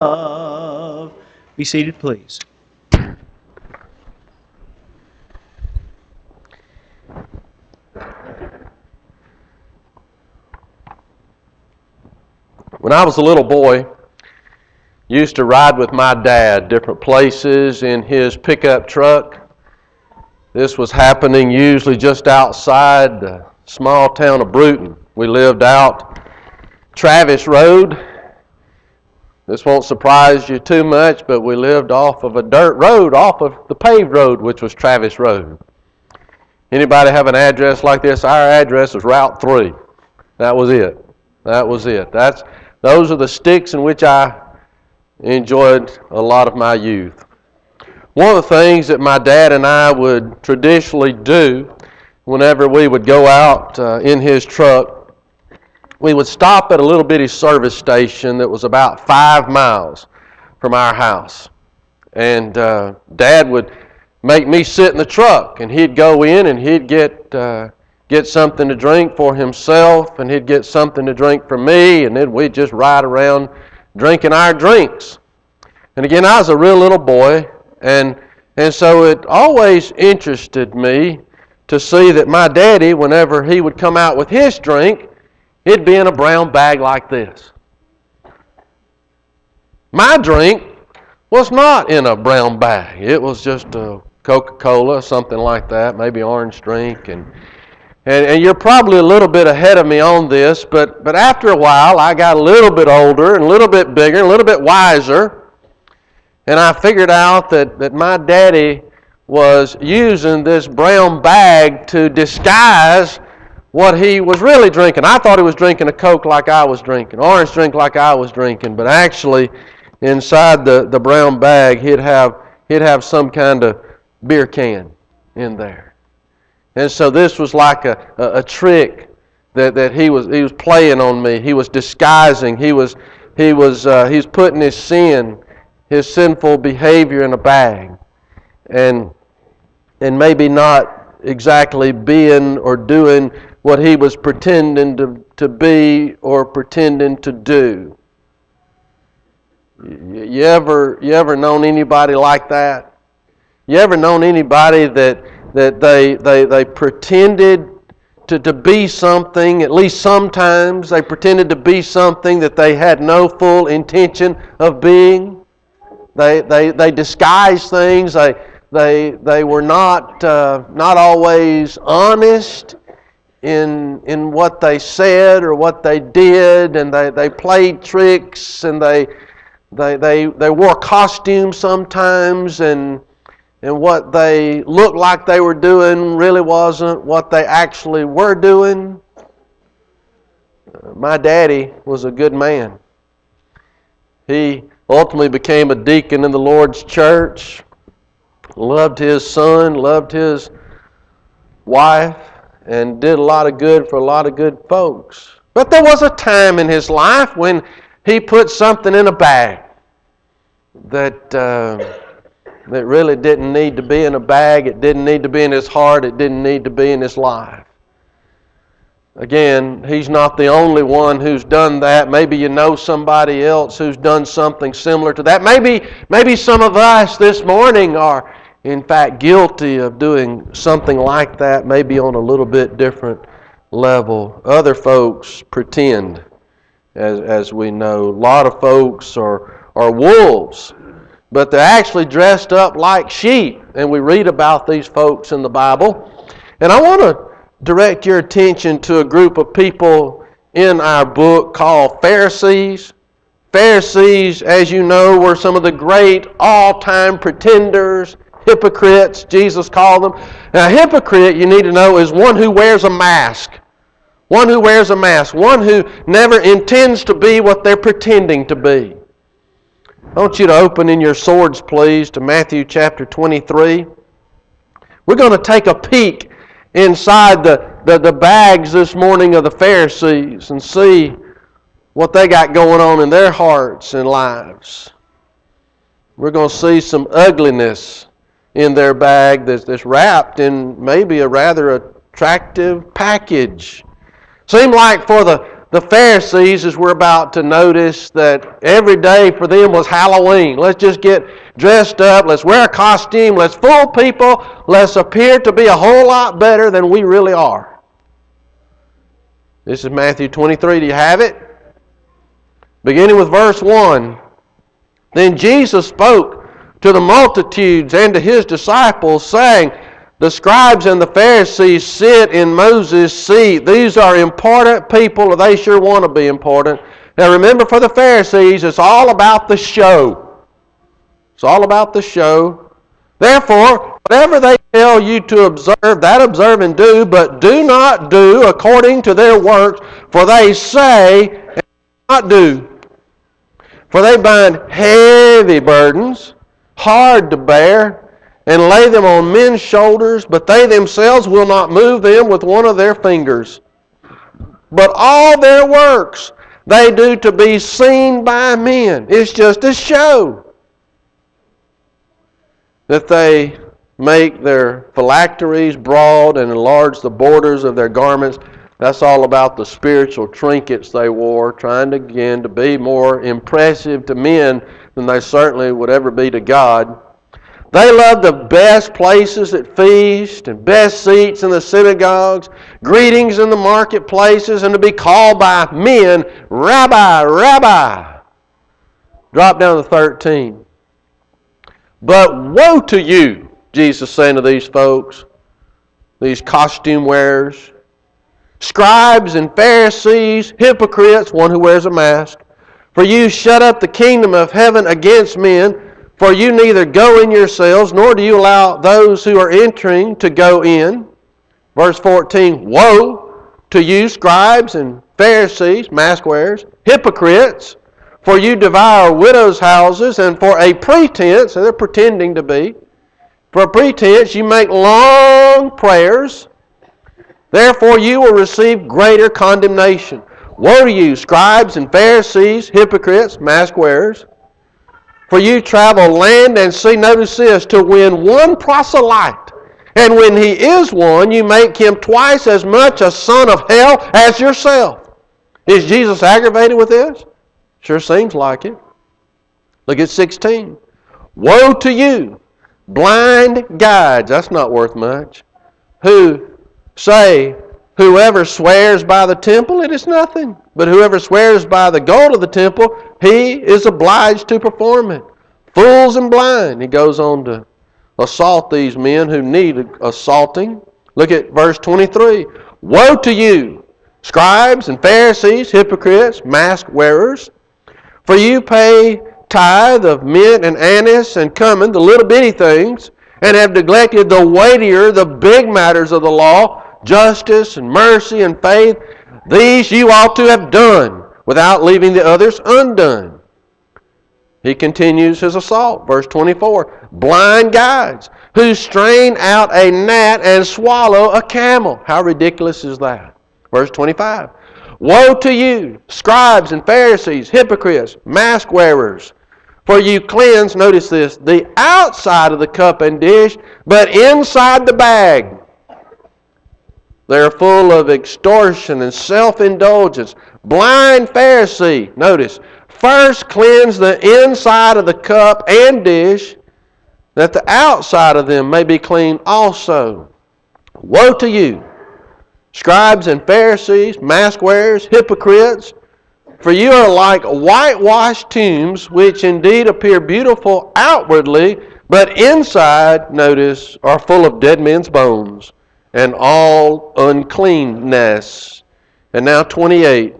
Be seated, please. When I was a little boy, used to ride with my dad different places in his pickup truck. This was happening usually just outside the small town of Bruton. We lived out Travis Road. This won't surprise you too much, but we lived off of a dirt road, off of the paved road, which was Travis Road. Anybody have an address like this? Our address was Route 3. That was it. That was it. Those are the sticks in which I enjoyed a lot of my youth. One of the things that my dad and I would traditionally do whenever we would go out in his truck, we would stop at a little bitty service station that was about 5 miles from our house. And Dad would make me sit in the truck, and he'd go in and he'd get something to drink for himself, and he'd get something to drink for me, and then we'd just ride around drinking our drinks. And again, I was a real little boy, and so it always interested me to see that my daddy, whenever he would come out with his drink, it'd be in a brown bag like this. My drink was not in a brown bag. It was just a Coca-Cola, something like that, maybe orange drink. And you're probably a little bit ahead of me on this, but after a while I got a little bit older and a little bit bigger and a little bit wiser, and I figured out that my daddy was using this brown bag to disguise what he was really drinking. I thought he was drinking a Coke like I was drinking, orange drink like I was drinking, but actually inside the brown bag he'd have some kind of beer can in there. And so this was like a trick that he was playing on me. He was disguising. He was putting his sin, his sinful behavior in a bag, and maybe not exactly being or doing what he was pretending to be or pretending to do. You ever known anybody like that? You ever known anybody that they pretended to be something, at least sometimes they pretended to be something that they had no full intention of being? They disguised things. They were not always honest in what they said or what they did, and they played tricks, and they wore costumes sometimes, and what they looked like they were doing really wasn't what they actually were doing. My daddy was a good man. He ultimately became a deacon in the Lord's church, loved his son, loved his wife, and did a lot of good for a lot of good folks. But there was a time in his life when he put something in a bag that really didn't need to be in a bag. It didn't need to be in his heart. It didn't need to be in his life. Again, he's not the only one who's done that. Maybe you know somebody else who's done something similar to that. Maybe some of us this morning are, in fact, guilty of doing something like that, maybe on a little bit different level. Other folks pretend, as we know. A lot of folks are wolves, but they're actually dressed up like sheep, and we read about these folks in the Bible. And I want to direct your attention to a group of people in our book called Pharisees. Pharisees, as you know, were some of the great all-time pretenders, hypocrites, Jesus called them. Now, a hypocrite, you need to know, is one who wears a mask. One who wears a mask. One who never intends to be what they're pretending to be. I want you to open in your swords, please, to Matthew chapter 23. We're going to take a peek inside the bags this morning of the Pharisees and see what they got going on in their hearts and lives. We're going to see some ugliness in their bag that's wrapped in maybe a rather attractive package. Seemed like for the The Pharisees, as we're about to notice, that every day for them was Halloween. Let's just get dressed up. Let's wear a costume. Let's fool people. Let's appear to be a whole lot better than we really are. This is Matthew 23. Do you have it? Beginning with verse 1. Then Jesus spoke to the multitudes and to his disciples, saying, the scribes and the Pharisees sit in Moses' seat. These are important people, or they sure want to be important. Now remember, for the Pharisees, it's all about the show. It's all about the show. Therefore, whatever they tell you to observe, that observe and do, but do not do according to their works, for they say and do not do. For they bind heavy burdens, hard to bear, and lay them on men's shoulders, but they themselves will not move them with one of their fingers. But all their works they do to be seen by men. It's just a show. That they make their phylacteries broad and enlarge the borders of their garments. That's all about the spiritual trinkets they wore, trying again to be more impressive to men than they certainly would ever be to God. They love the best places at feast and best seats in the synagogues, greetings in the marketplaces, and to be called by men, Rabbi, Rabbi. Drop down to 13. But woe to you, Jesus saying to these folks, these costume wearers, scribes and Pharisees, hypocrites, one who wears a mask, for you shut up the kingdom of heaven against men, for you neither go in yourselves, nor do you allow those who are entering to go in. Verse 14, woe to you, scribes and Pharisees, mask wearers, hypocrites, for you devour widows' houses, and for a pretense, and they're pretending to be, for a pretense you make long prayers, therefore you will receive greater condemnation. Woe to you, scribes and Pharisees, hypocrites, mask wearers, for you travel land and sea, notice this, to win one proselyte. And when he is one, you make him twice as much a son of hell as yourself. Is Jesus aggravated with this? Sure seems like it. Look at 16. Woe to you, blind guides, that's not worth much, who say, whoever swears by the temple, it is nothing. But whoever swears by the gold of the temple, he is obliged to perform it. Fools and blind. He goes on to assault these men who need assaulting. Look at verse 23. Woe to you, scribes and Pharisees, hypocrites, mask wearers, for you pay tithe of mint and anise and cumin, the little bitty things, and have neglected the weightier, the big matters of the law, justice and mercy and faith. These you ought to have done without leaving the others undone. He continues his assault. Verse 24. Blind guides who strain out a gnat and swallow a camel. How ridiculous is that? Verse 25. Woe to you, scribes and Pharisees, hypocrites, mask wearers, for you cleanse, notice this, the outside of the cup and dish, but inside the bag they're full of extortion and self-indulgence. Blind Pharisee, notice, first cleanse the inside of the cup and dish, that the outside of them may be clean also. Woe to you, scribes and Pharisees, mask wearers, hypocrites, for you are like whitewashed tombs, which indeed appear beautiful outwardly, but inside, notice, are full of dead men's bones and all uncleanness. And now 28.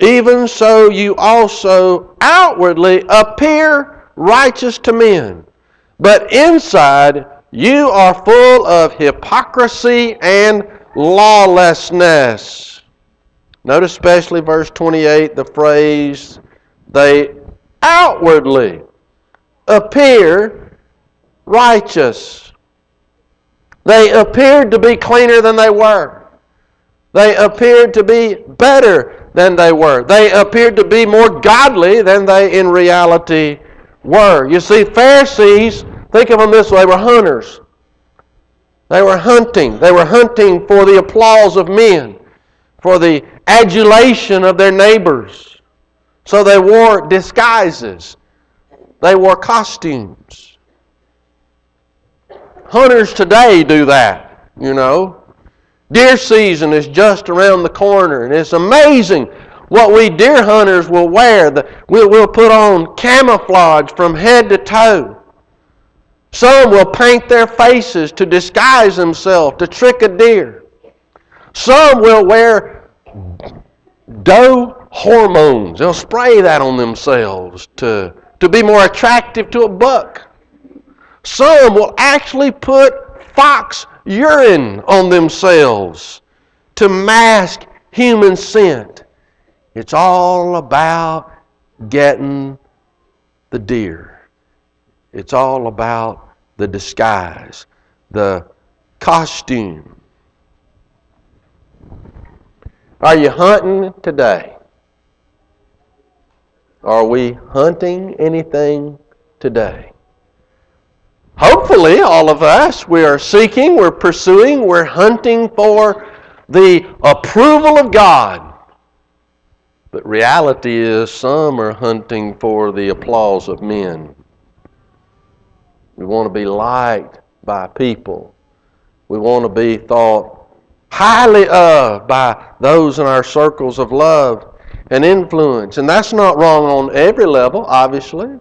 Even so you also outwardly appear righteous to men, but inside you are full of hypocrisy and lawlessness. Note especially verse 28, the phrase, they outwardly appear righteous. They appeared to be cleaner than they were. They appeared to be better than they were. They appeared to be more godly than they in reality were. You see, Pharisees, think of them this way, were hunters. They were hunting. They were hunting for the applause of men. for the adulation of their neighbors. So they wore disguises. They wore costumes. Hunters today do that, you know. Deer season is just around the corner, and it's amazing what we deer hunters will wear. We'll put on camouflage from head to toe. Some will paint their faces to disguise themselves, to trick a deer. Some will wear doe hormones. They'll spray that on themselves to be more attractive to a buck. Some will actually put fox urine on themselves to mask human scent. It's all about getting the deer. It's all about the disguise, the costume. Are you hunting today? Are we hunting anything today? Hopefully, all of us, we are seeking, we're pursuing, we're hunting for the approval of God. But reality is some are hunting for the applause of men. We want to be liked by people. We want to be thought highly of by those in our circles of love and influence. And that's not wrong on every level, obviously.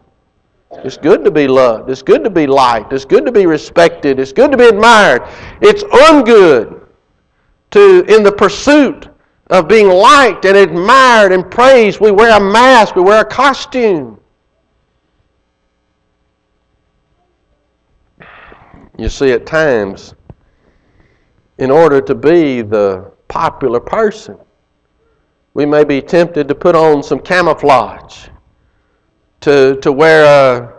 It's good to be loved. It's good to be liked. It's good to be respected. It's good to be admired. It's ungood to, in the pursuit of being liked and admired and praised, we wear a mask, we wear a costume. You see, at times, in order to be the popular person, we may be tempted to put on some camouflage, to wear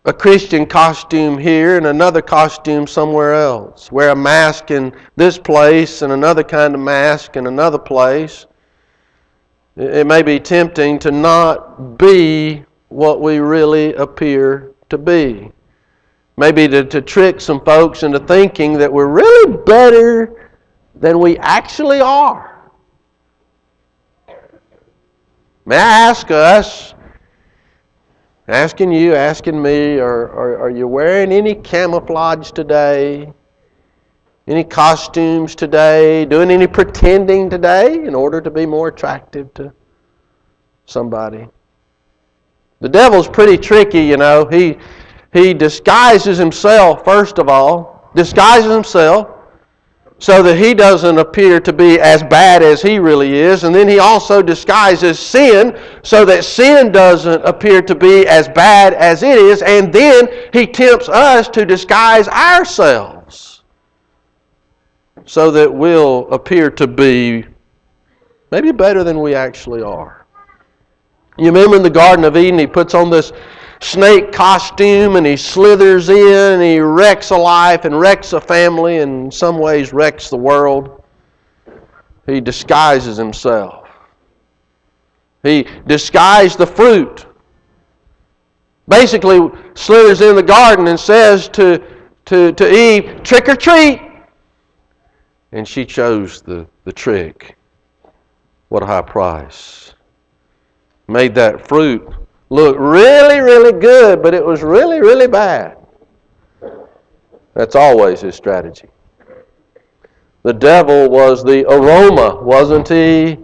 a Christian costume here and another costume somewhere else. Wear a mask in this place and another kind of mask in another place. It may be tempting to not be what we really appear to be. Maybe to trick some folks into thinking that we're really better than we actually are. May I ask us, asking you, asking me, are you wearing any camouflage today? Any costumes today? Doing any pretending today in order to be more attractive to somebody? The devil's pretty tricky, you know. He disguises himself, first of all. Disguises himself so that he doesn't appear to be as bad as he really is. And then he also disguises sin so that sin doesn't appear to be as bad as it is. And then he tempts us to disguise ourselves so that we'll appear to be maybe better than we actually are. You remember in the Garden of Eden, he puts on this snake costume and he slithers in and he wrecks a life and wrecks a family and in some ways wrecks the world. He disguises himself. He disguised the fruit. Basically slithers in the garden and says to Eve, trick or treat. And she chose the trick. What a high price. Made that fruit look really, really good, but it was really, really bad. That's always his strategy. The devil was the aroma, wasn't he,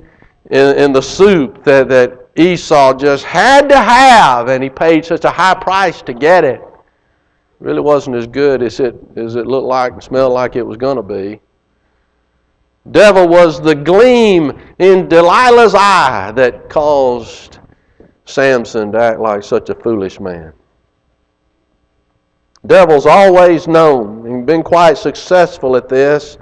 in the soup that Esau just had to have, and he paid such a high price to get it. It really wasn't as good as it looked like and smelled like it was going to be. Devil was the gleam in Delilah's eye that caused Samson to act like such a foolish man. Devil's always known and been quite successful at this.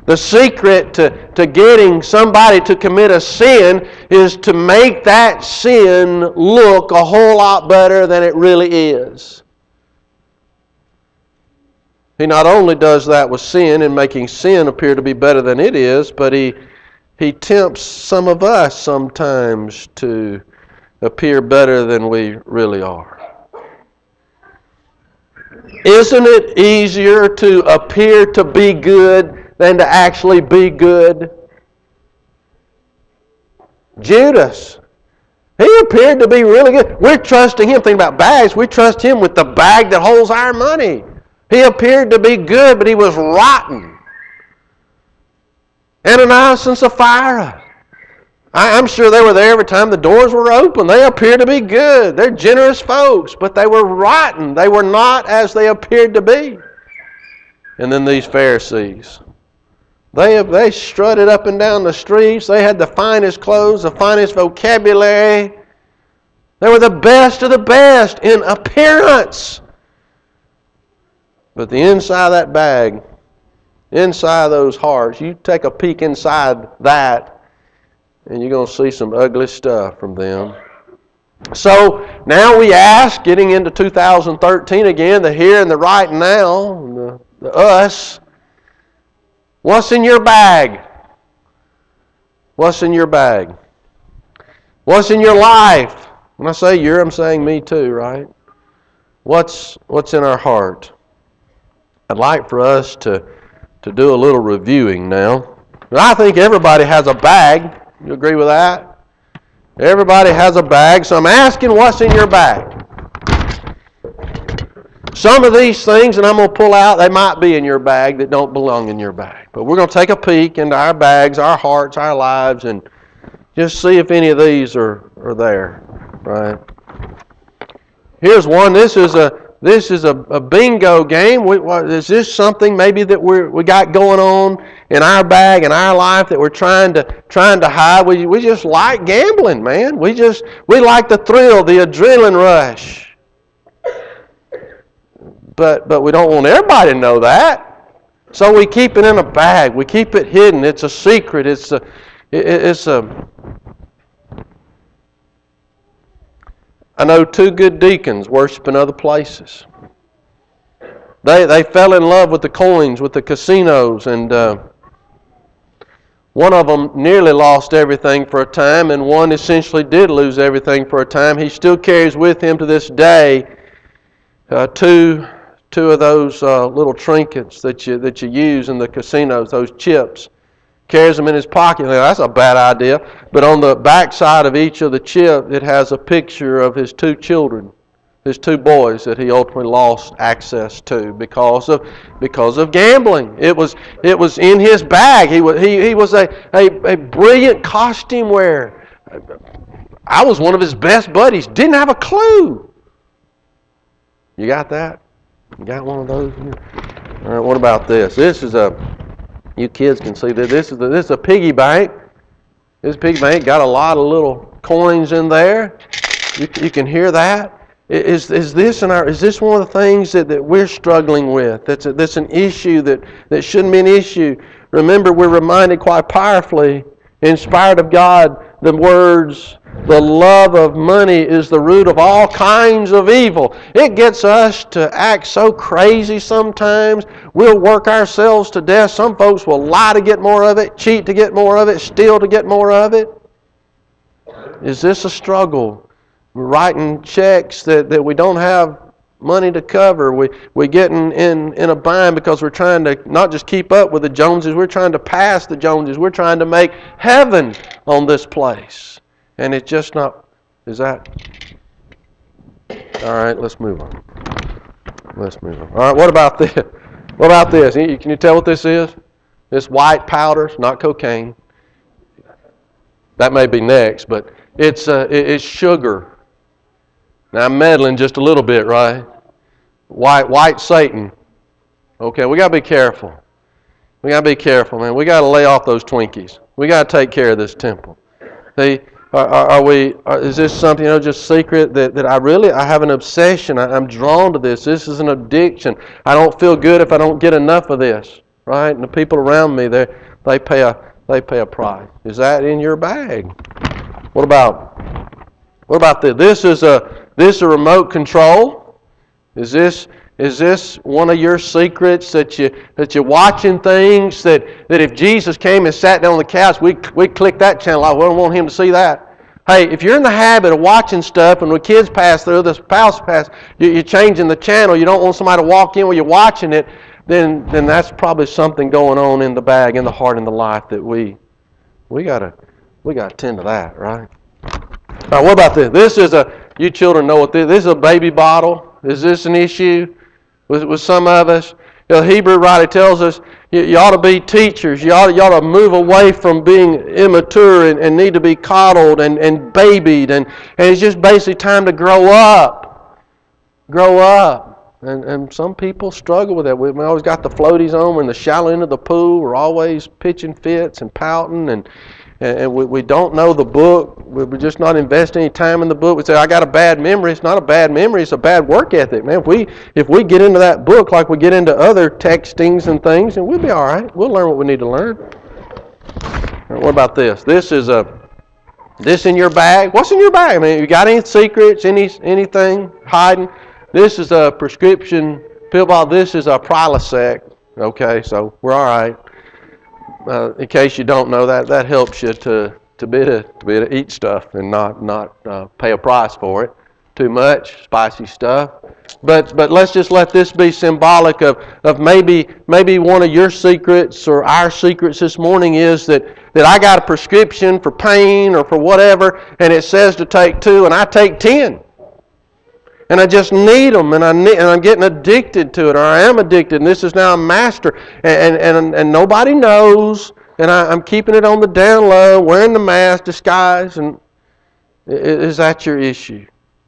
The secret to getting somebody to commit a sin is to make that sin look a whole lot better than it really is. He not only does that with sin and making sin appear to be better than it is, but he tempts some of us sometimes to appear better than we really are. Isn't it easier to appear to be good than to actually be good? Judas. He appeared to be really good. We're trusting him. Think about bags. We trust him with the bag that holds our money. He appeared to be good, but he was rotten. Ananias and Sapphira. I'm sure they were there every time the doors were open. They appeared to be good. They're generous folks, but they were rotten. They were not as they appeared to be. And then these Pharisees. They strutted up and down the streets. They had the finest clothes, the finest vocabulary. They were the best of the best in appearance. But the inside of that bag, inside those hearts, you take a peek inside that, and you're going to see some ugly stuff from them. So now we ask, getting into 2013 again, the here and the right now, the us, what's in your bag? What's in your bag? What's in your life? When I say you, I'm saying me too, right? What's in our heart? I'd like for us to do a little reviewing now. I think everybody has a bag. You agree with that? Everybody has a bag, so I'm asking what's in your bag. Some of these things that I'm going to pull out, they might be in your bag that don't belong in your bag. But we're going to take a peek into our bags, our hearts, our lives, and just see if any of these are there. Right? Here's one. This is a bingo game. Is this something maybe that we got going on in our bag, in our life, that we're trying to hide? We just like gambling, man. We like the thrill, the adrenaline rush. But we don't want everybody to know that. So we keep it in a bag. We keep it hidden. It's a secret. I know two good deacons worship in other places. They fell in love with the coins, with the casinos, and one of them nearly lost everything for a time, and one essentially did lose everything for a time. He still carries with him to this day two of those little trinkets that you use in the casinos, those chips. Carries them in his pocket. Now, that's a bad idea. But on the back side of each of the chip, it has a picture of his two children, his two boys that he ultimately lost access to because of gambling. It was in his bag. He was a brilliant costume wearer. I was one of his best buddies. Didn't have a clue. You got that? You got one of those? All right. What about this? This is you kids can see that this is a piggy bank. This piggy bank got a lot of little coins in there. You can hear that. Is this one of the things that we're struggling with? That's an issue that shouldn't be an issue. Remember, we're reminded quite powerfully, inspired of God, the words, the love of money is the root of all kinds of evil. It gets us to act so crazy sometimes. We'll work ourselves to death. Some folks will lie to get more of it, cheat to get more of it, steal to get more of it. Is this a struggle? We're writing checks that we don't have money to cover. We get in a bind because we're trying to not just keep up with the Joneses, we're trying to pass the Joneses. We're trying to make heaven on this place. And it's just not, is that? All right, let's move on. All right, what about this? What about this? Can you tell what this is? This white powder, it's not cocaine. That may be next, but it's sugar. Now I'm meddling just a little bit, right? White Satan. Okay, we got to be careful. We got to be careful, man. We got to lay off those Twinkies. We got to take care of this temple. Is this something, just secret that I have an obsession. I'm drawn to this. This is an addiction. I don't feel good if I don't get enough of this, right? And the people around me, they pay a price. Is that in your bag? What about this? This is a remote control. Is this one of your secrets that you're watching things that if Jesus came and sat down on the couch, we'd click that channel. I wouldn't want him to see that. Hey, if you're in the habit of watching stuff and when kids pass through, the spouse pass, you're changing the channel, you don't want somebody to walk in while you're watching it, then that's probably something going on in the bag, in the heart, in the life that we gotta We got to tend to that, right? All right, what about this? You children know what this is a baby bottle. Is this an issue with some of us? The Hebrew writer tells us you ought to be teachers. You ought to move away from being immature and need to be coddled and babied. And it's just basically time to grow up. Grow up. And some people struggle with that. We always got the floaties on. We're in the shallow end of the pool. We're always pitching fits and pouting. And we don't know the book. We're just not investing any time in the book. We say, I got a bad memory. It's not a bad memory. It's a bad work ethic. Man, if we get into that book like we get into other textings and things, then we'll be all right. We'll learn what we need to learn. Right, what about this? This in your bag. What's in your bag? I mean, you got any secrets, anything hiding? This is a prescription pill bottle. This is a Prilosec. Okay, so we're all right. In case you don't know that helps you to be able to eat stuff and not pay a price for it. Too much spicy stuff. But let's just let this be symbolic of maybe one of your secrets or our secrets this morning is that I got a prescription for pain or for whatever, and it says to take 2, and I take 10. And I just need them, and I'm getting addicted to it, or I am addicted, and this is now a master, and nobody knows, and I'm keeping it on the down low, wearing the mask, disguise, and is that your issue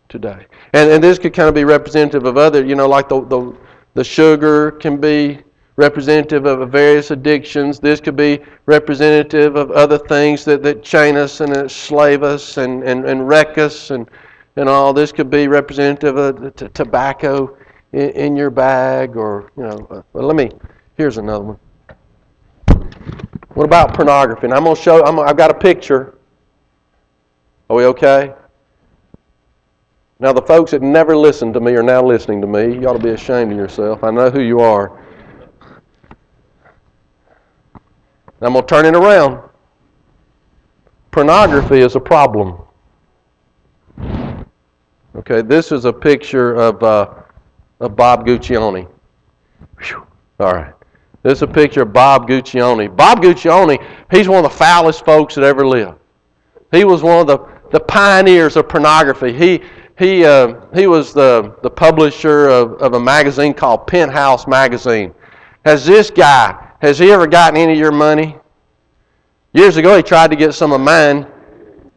today? And this could kind of be representative of other, like the sugar can be representative of various addictions. This could be representative of other things that chain us and enslave us and wreck us and all. This could be representative of tobacco in your bag, or here's another one. What about pornography? And I'm going to show. I've got a picture. Are we okay? Now the folks that never listened to me are now listening to me. You ought to be ashamed of yourself. I know who you are. I'm going to turn it around. Pornography is a problem. Okay, this is a picture of Bob Guccione. Whew. All right. This is a picture of Bob Guccione. Bob Guccione, he's one of the foulest folks that ever lived. He was one of the pioneers of pornography. He was the publisher of a magazine called Penthouse Magazine. Has he ever gotten any of your money? Years ago, he tried to get some of mine.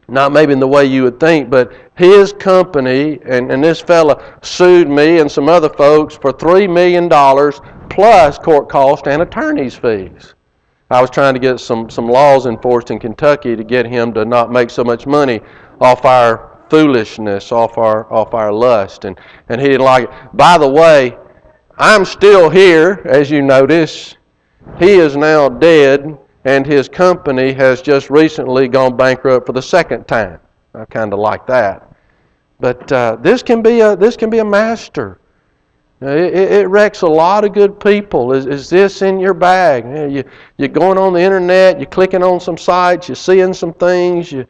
Not maybe in the way you would think, but his company, and this fella sued me and some other folks for $3 million plus court costs and attorney's fees. I was trying to get some laws enforced in Kentucky to get him to not make so much money off our foolishness, off our lust, and he didn't like it. By the way, I'm still here, as you notice. He is now dead, and his company has just recently gone bankrupt for the second time. I kind of like that. But this can be a master. It wrecks a lot of good people. Is this in your bag? You're going on the internet. You're clicking on some sites. You're seeing some things. We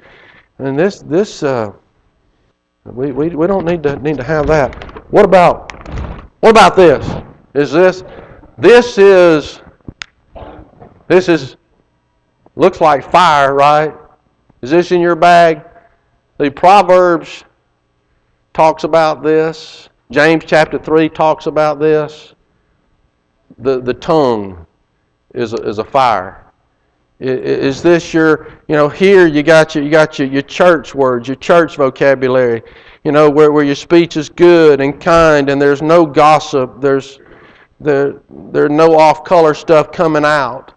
don't need to have that. What about this? This is looks like fire, right? Is this in your bag? The Proverbs talks about this. James chapter 3 talks about this. The tongue is a fire. Is this your, here you got your church words, your church vocabulary, where your speech is good and kind and there's no gossip, there's no off-color stuff coming out.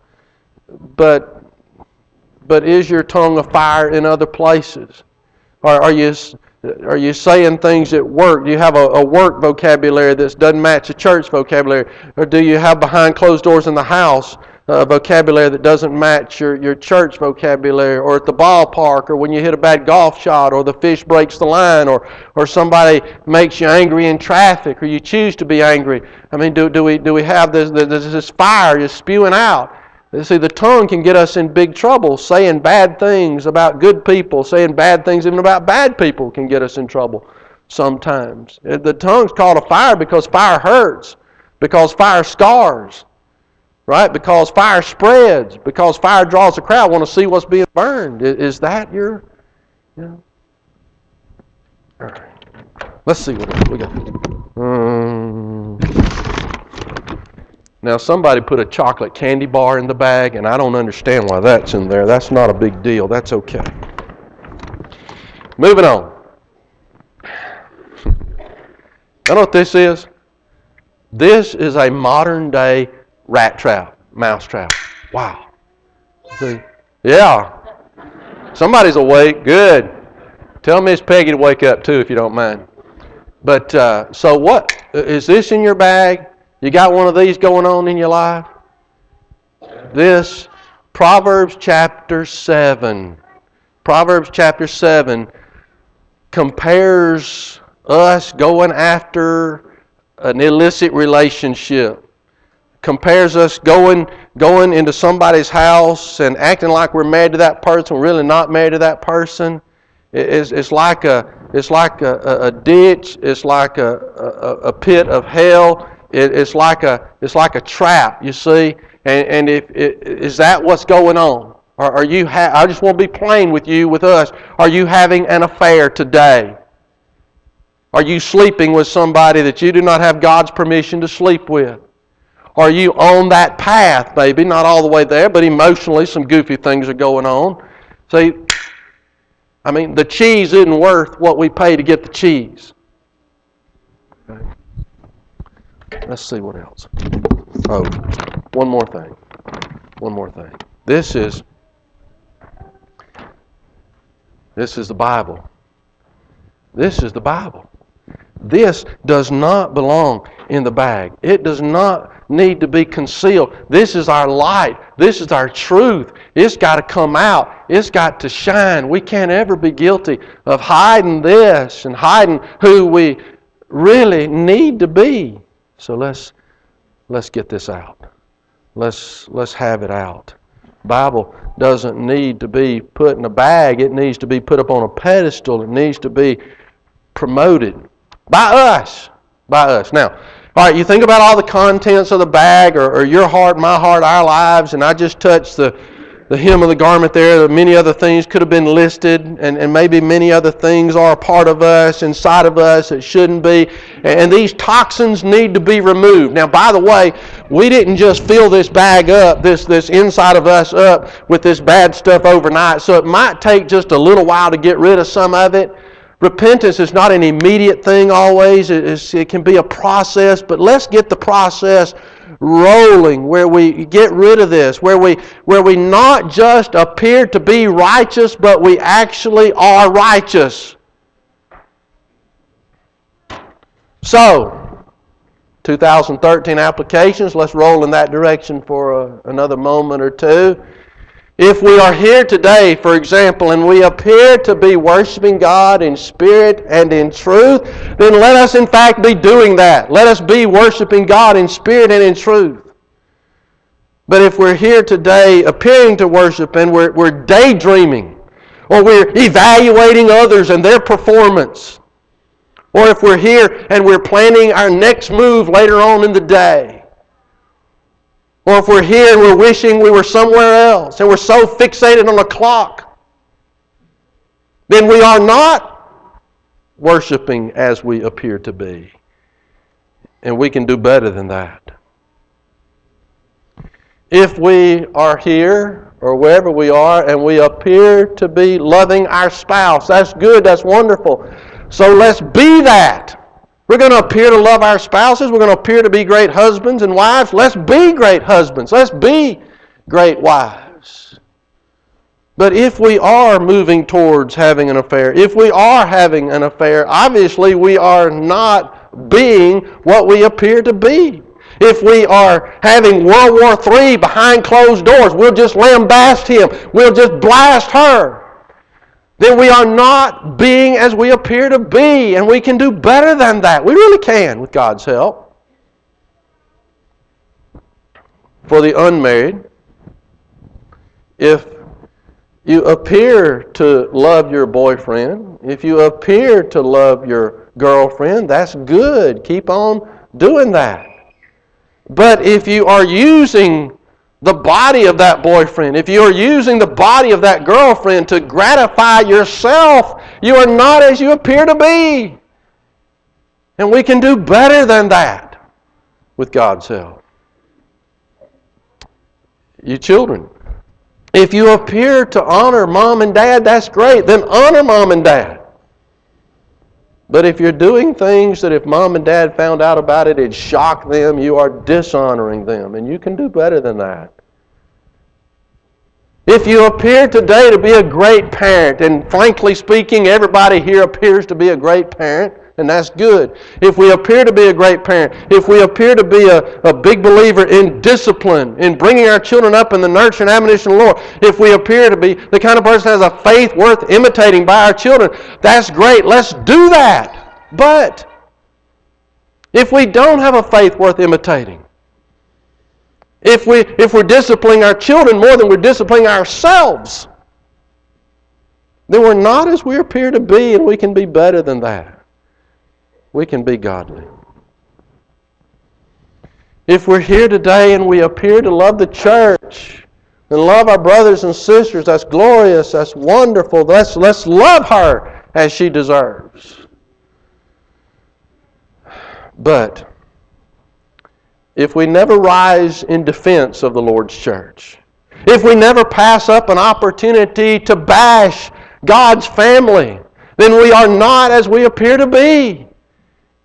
But is your tongue a fire in other places? Are you saying things at work? Do you have a work vocabulary that doesn't match the church vocabulary? Or do you have behind closed doors in the house a vocabulary that doesn't match your church vocabulary? Or at the ballpark, or when you hit a bad golf shot, or the fish breaks the line, or somebody makes you angry in traffic, or you choose to be angry? I mean, do we have this fire just spewing out? See, the tongue can get us in big trouble. Saying bad things about good people, saying bad things even about bad people can get us in trouble sometimes. The tongue's called a fire because fire hurts, because fire scars. right? Because fire spreads, because fire draws the crowd, want to see what's being burned. Is that your, All right. Let's see what else we got. Now somebody put a chocolate candy bar in the bag, and I don't understand why that's in there. That's not a big deal. That's okay. Moving on. You know what this is? This is a modern day rat trap, mouse trap. Wow. See? Yeah. Somebody's awake. Good. Tell Miss Peggy to wake up too if you don't mind. But so what? Is this in your bag? You got one of these going on in your life? This, Proverbs chapter 7. Proverbs chapter 7 compares us going after an illicit relationship. Compares us going into somebody's house and acting like we're married to that person, we're really not married to that person. It's like a ditch. It's like a pit of hell. It's like a trap. You see, and is that what's going on? Or are you? I just want to be plain with you, with us. Are you having an affair today? Are you sleeping with somebody that you do not have God's permission to sleep with? Are you on that path? Maybe not all the way there, but emotionally, some goofy things are going on. See. I mean, the cheese isn't worth what we pay to get the cheese. Okay. Let's see what else. Oh, one more thing. One more thing. This is the Bible. This is the Bible. This does not belong in the bag. It does not need to be concealed. This is our light. This is our truth. It's got to come out. It's got to shine. We can't ever be guilty of hiding this and hiding who we really need to be. So let's get this out. Let's have it out. Bible doesn't need to be put in a bag. It needs to be put up on a pedestal. It needs to be promoted by us. By us. Now, all right, you think about all the contents of the bag, or your heart, my heart, our lives, and I just touched the hem of the garment there. Many other things could have been listed, and maybe many other things are a part of us, inside of us, that shouldn't be. And these toxins need to be removed. Now, by the way, we didn't just fill this bag up, this inside of us up with this bad stuff overnight, so it might take just a little while to get rid of some of it. Repentance is not an immediate thing always. It can be a process, but let's get the process rolling where we get rid of this, where we not just appear to be righteous, but we actually are righteous. So, 2013 applications, let's roll in that direction for another moment or two. If we are here today, for example, and we appear to be worshiping God in spirit and in truth, then let us in fact be doing that. Let us be worshiping God in spirit and in truth. But if we're here today appearing to worship and we're daydreaming, or we're evaluating others and their performance, or if we're here and we're planning our next move later on in the day, or if we're here and we're wishing we were somewhere else and we're so fixated on the clock, then we are not worshiping as we appear to be. And we can do better than that. If we are here or wherever we are and we appear to be loving our spouse, that's good, that's wonderful. So let's be that. We're going to appear to love our spouses. We're going to appear to be great husbands and wives. Let's be great husbands. Let's be great wives. But if we are moving towards having an affair, if we are having an affair, obviously we are not being what we appear to be. If we are having World War III behind closed doors, we'll just lambast him. We'll just blast her. Then we are not being as we appear to be, and we can do better than that. We really can with God's help. For the unmarried, if you appear to love your boyfriend, if you appear to love your girlfriend, that's good. Keep on doing that. But if you are using the body of that boyfriend, if you are using the body of that girlfriend to gratify yourself, you are not as you appear to be. And we can do better than that with God's help. You children, if you appear to honor mom and dad, that's great. Then honor mom and dad. But if you're doing things that if mom and dad found out about it, it'd shock them, you are dishonoring them. And you can do better than that. If you appear today to be a great parent, and frankly speaking, everybody here appears to be a great parent, and that's good. If we appear to be a great parent, if we appear to be a big believer in discipline, in bringing our children up in the nurture and admonition of the Lord, if we appear to be the kind of person that has a faith worth imitating by our children, that's great. Let's do that. But if we don't have a faith worth imitating, if we're disciplining our children more than we're disciplining ourselves, then we're not as we appear to be, and we can be better than that. We can be godly. If we're here today and we appear to love the church and love our brothers and sisters, that's glorious, that's wonderful. Let's love her as she deserves. But if we never rise in defense of the Lord's church, if we never pass up an opportunity to bash God's family, then we are not as we appear to be.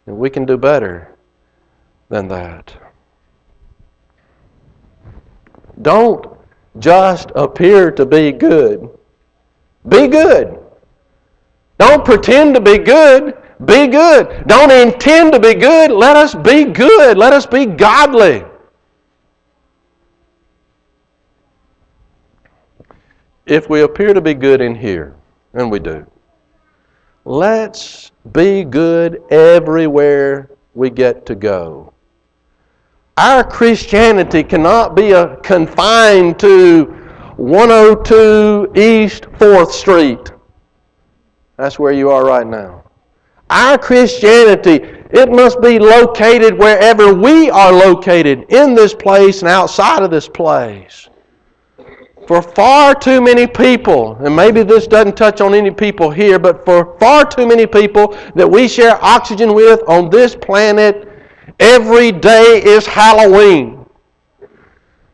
And we can do better than that. Don't just appear to be good. Be good. Don't pretend to be good. Be good. Don't intend to be good. Let us be good. Let us be godly. If we appear to be good in here, and we do, let's be good everywhere we get to go. Our Christianity cannot be confined to 102 East 4th Street. That's where you are right now. Our Christianity, it must be located wherever we are located, in this place and outside of this place. For far too many people, and maybe this doesn't touch on any people here, but for far too many people that we share oxygen with on this planet, every day is Halloween.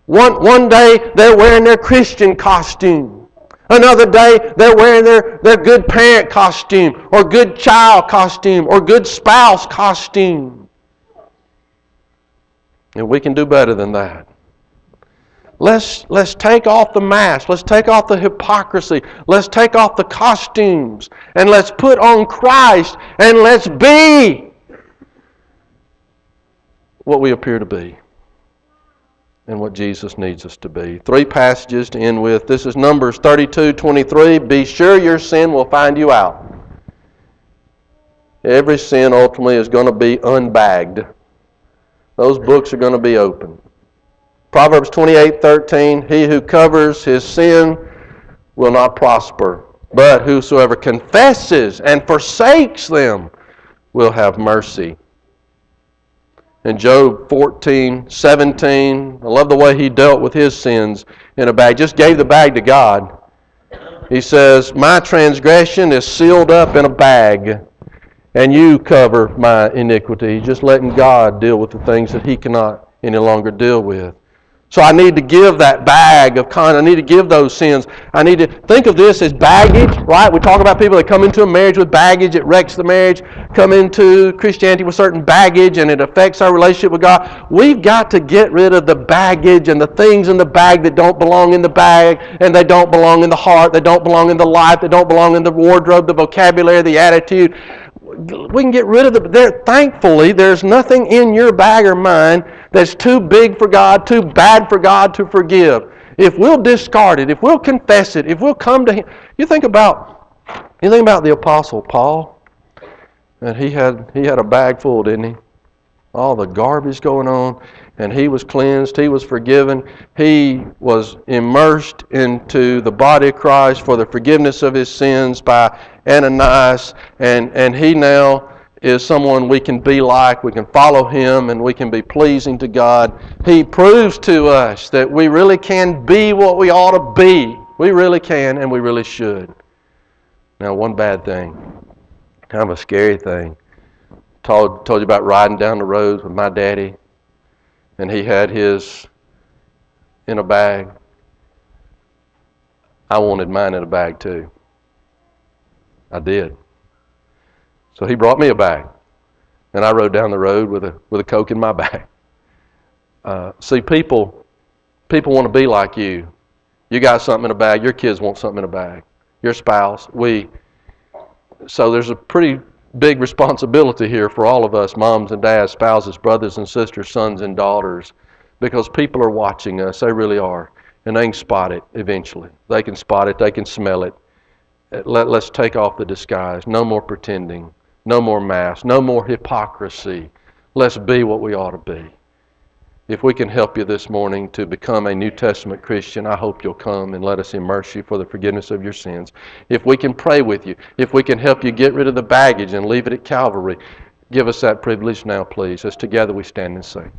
One day they're wearing their Christian costume. Another day they're wearing their good parent costume, or good child costume, or good spouse costume. And we can do better than that. Let's take off the mask. Let's take off the hypocrisy. Let's take off the costumes. And let's put on Christ. And let's be what we appear to be. And what Jesus needs us to be. 3 passages to end with. This is Numbers 32:23. Be sure your sin will find you out. Every sin ultimately is going to be unbagged. Those books are going to be opened. Proverbs 28:13. He who covers his sin will not prosper, but whosoever confesses and forsakes them will have mercy. In Job 14:17, I love the way he dealt with his sins in a bag. Just gave the bag to God. He says, my transgression is sealed up in a bag, and you cover my iniquity. Just letting God deal with the things that he cannot any longer deal with. So I need to give that bag of I need to give those sins. I need to think of this as baggage, right? We talk about people that come into a marriage with baggage, it wrecks the marriage, come into Christianity with certain baggage, and it affects our relationship with God. We've got to get rid of the baggage and the things in the bag that don't belong in the bag, and they don't belong in the heart, they don't belong in the life, they don't belong in the wardrobe, the vocabulary, the attitude. We can get rid of thankfully, there's nothing in your bag or mine that's too big for God, too bad for God to forgive. If we'll discard it, if we'll confess it, if we'll come to Him. You think about the Apostle Paul, and he had a bag full, didn't he? All the garbage going on, and he was cleansed, he was forgiven, he was immersed into the body of Christ for the forgiveness of his sins by Ananias, and he now is someone we can be like, we can follow Him, and we can be pleasing to God. He proves to us that we really can be what we ought to be. We really can, and we really should. Now, one bad thing, kind of a scary thing. Told you about riding down the road with my daddy, and he had his in a bag. I wanted mine in a bag too. I did. So he brought me a bag, and I rode down the road with a Coke in my bag. See, people want to be like you. You got something in a bag. Your kids want something in a bag. Your spouse, So there's a pretty big responsibility here for all of us, moms and dads, spouses, brothers and sisters, sons and daughters, because people are watching us. They really are. And they can spot it eventually. They can spot it. They can smell it. Let's take off the disguise. No more pretending. No more masks. No more hypocrisy. Let's be what we ought to be. If we can help you this morning to become a New Testament Christian, I hope you'll come and let us immerse you for the forgiveness of your sins. If we can pray with you, if we can help you get rid of the baggage and leave it at Calvary, give us that privilege now, please, as together we stand and sing.